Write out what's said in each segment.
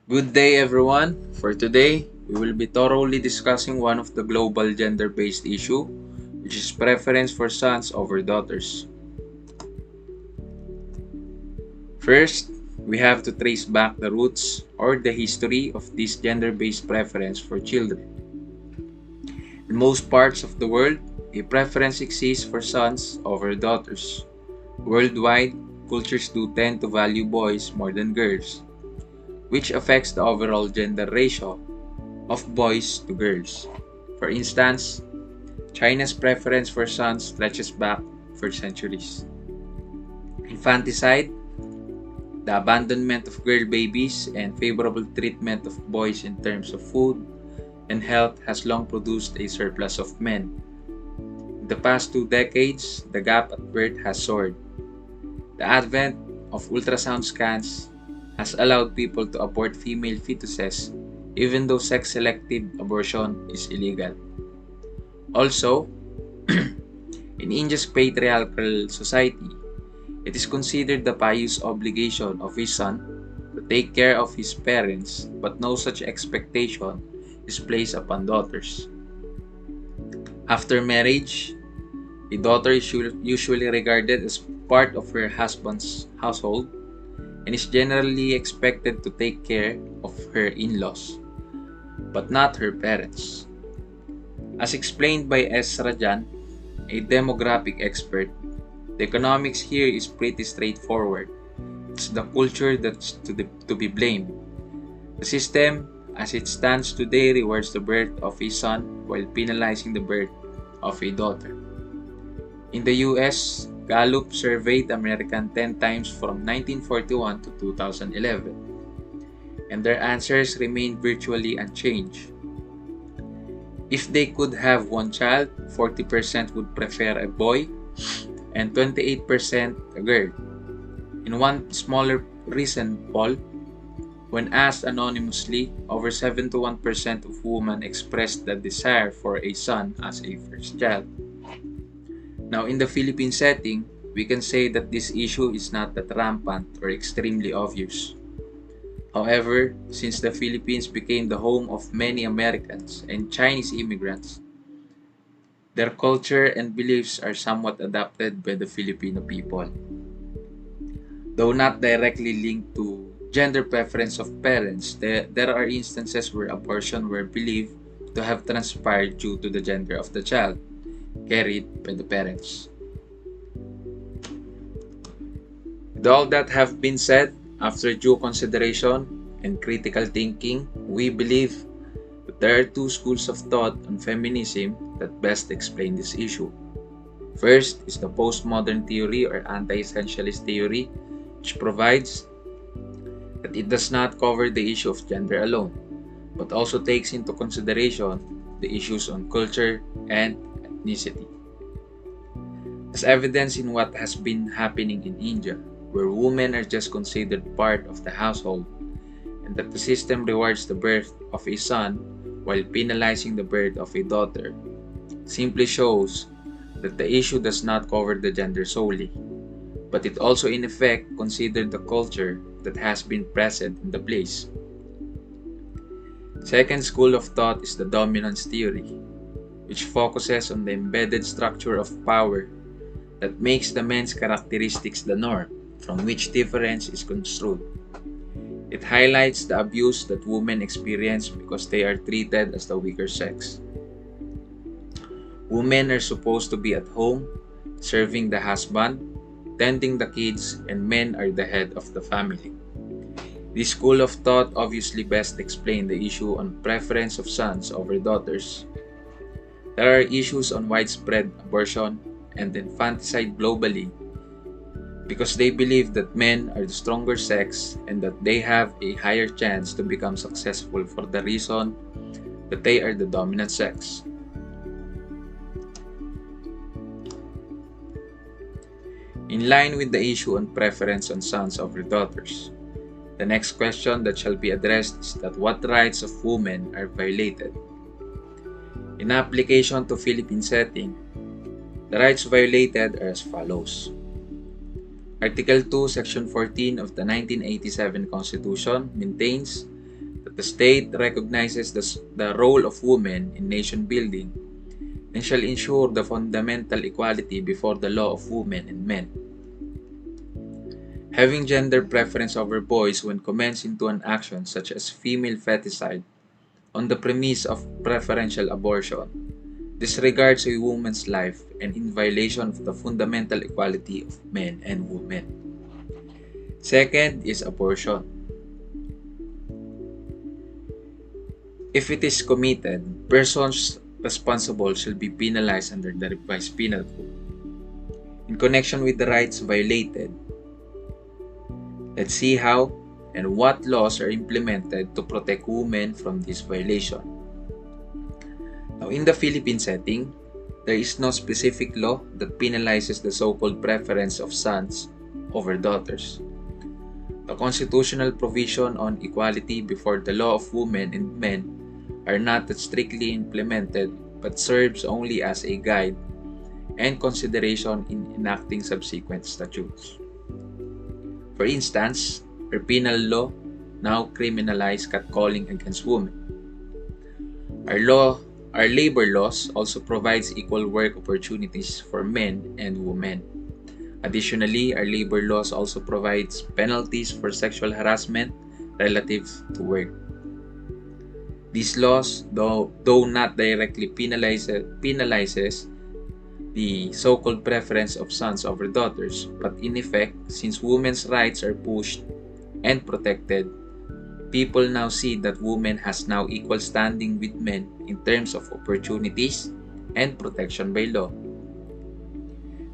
Good day, everyone. For today, we will be thoroughly discussing one of the global gender-based issue, which is preference for sons over daughters. First, we have to trace back the roots or the history of this gender-based preference for children. In most parts of the world, a preference exists for sons over daughters. Worldwide, cultures do tend to value boys more than girls, which affects the overall gender ratio of boys to girls. For instance, China's preference for sons stretches back for centuries. Infanticide, the abandonment of girl babies, and favorable treatment of boys in terms of food and health has long produced a surplus of men. In the past 2 decades, the gap at birth has soared. The advent of ultrasound scans has allowed people to abort female fetuses even though sex-selective abortion is illegal. Also, in India's patriarchal society, it is considered the pious obligation of a son to take care of his parents, but no such expectation is placed upon daughters. After marriage, a daughter is usually regarded as part of her husband's household and is generally expected to take care of her in-laws, but not her parents. As explained by S. Rajan, a demographic expert, the economics here is pretty straightforward. It's the culture that's to be blamed. The system, as it stands today, rewards the birth of a son while penalizing the birth of a daughter. In the US, Gallup surveyed Americans 10 times from 1941 to 2011, and their answers remained virtually unchanged. If they could have one child, 40% would prefer a boy and 28% a girl. In one smaller recent poll, when asked anonymously, over 71% of women expressed the desire for a son as a first child. Now, in the Philippine setting, we can say that this issue is not that rampant or extremely obvious. However, since the Philippines became the home of many Americans and Chinese immigrants, their culture and beliefs are somewhat adopted by the Filipino people. Though not directly linked to gender preference of parents, there are instances where abortion were believed to have transpired due to the gender of the child carried by the parents. With all that have been said, after due consideration and critical thinking, we believe that there are two schools of thought on feminism that best explain this issue. First is the postmodern theory or anti-essentialist theory, which provides that it does not cover the issue of gender alone, but also takes into consideration the issues on culture and ethnicity. As evidence in what has been happening in India, where women are just considered part of the household, and that the system rewards the birth of a son while penalizing the birth of a daughter, simply shows that the issue does not cover the gender solely, but it also in effect considered the culture that has been present in the place. Second school of thought is the dominance theory, which focuses on the embedded structure of power that makes the men's characteristics the norm, from which difference is construed. It highlights the abuse that women experience because they are treated as the weaker sex. Women are supposed to be at home, serving the husband, tending the kids, and men are the head of the family. This school of thought obviously best explains the issue on preference of sons over daughters. There are issues on widespread abortion and infanticide globally because they believe that men are the stronger sex and that they have a higher chance to become successful for the reason that they are the dominant sex. In line with the issue on preference on sons over daughters, the next question that shall be addressed is that what rights of women are violated. In application to Philippine setting, the rights violated are as follows. Article 2, Section 14 of the 1987 Constitution maintains that the state recognizes the role of women in nation building and shall ensure the fundamental equality before the law of women and men. Having gender preference over boys when commenced into an action such as female feticide on the premise of preferential abortion disregards a woman's life and in violation of the fundamental equality of men and women. Second is abortion. If it is committed, persons responsible shall be penalized under the revised penal code. In connection with the rights violated, let's see how and what laws are implemented to protect women from this violation. Now, in the Philippine setting, there is no specific law that penalizes the so-called preference of sons over daughters. The constitutional provision on equality before the law of women and men are not that strictly implemented but serves only as a guide and consideration in enacting subsequent statutes. For instance, our penal law now criminalizes catcalling against women. Our labor laws also provides equal work opportunities for men and women. Additionally, our labor laws also provides penalties for sexual harassment relative to work. These laws, though not directly penalizes the so-called preference of sons over daughters, but in effect, since women's rights are pushed and protected, people now see that women has now equal standing with men in terms of opportunities and protection by law.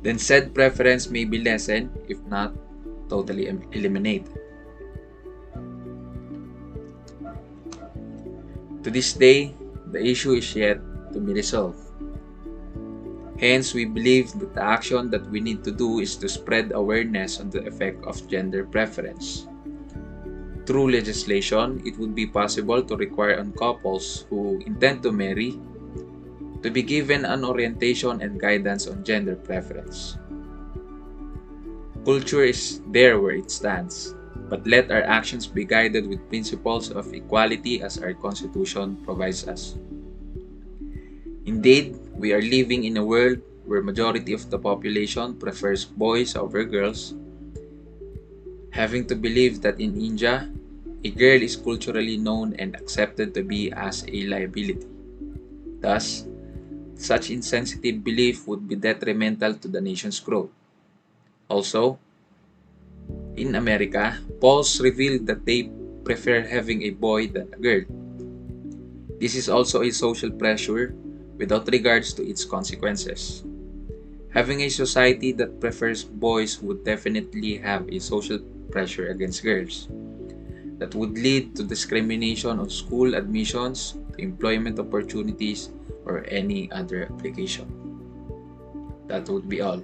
Then said preference may be lessened, if not totally eliminated. To this day, the issue is yet to be resolved. Hence, we believe that the action that we need to do is to spread awareness on the effect of gender preference. Through legislation, it would be possible to require on couples who intend to marry to be given an orientation and guidance on gender preference. Culture is there where it stands, but let our actions be guided with principles of equality as our Constitution provides us. Indeed, we are living in a world where majority of the population prefers boys over girls, having to believe that in India, a girl is culturally known and accepted to be as a liability. Thus, such insensitive belief would be detrimental to the nation's growth. Also, in America, polls revealed that they prefer having a boy than a girl. This is also a social pressure without regards to its consequences. Having a society that prefers boys would definitely have a social pressure against girls that would lead to discrimination on school admissions, to employment opportunities, or any other application. That would be all.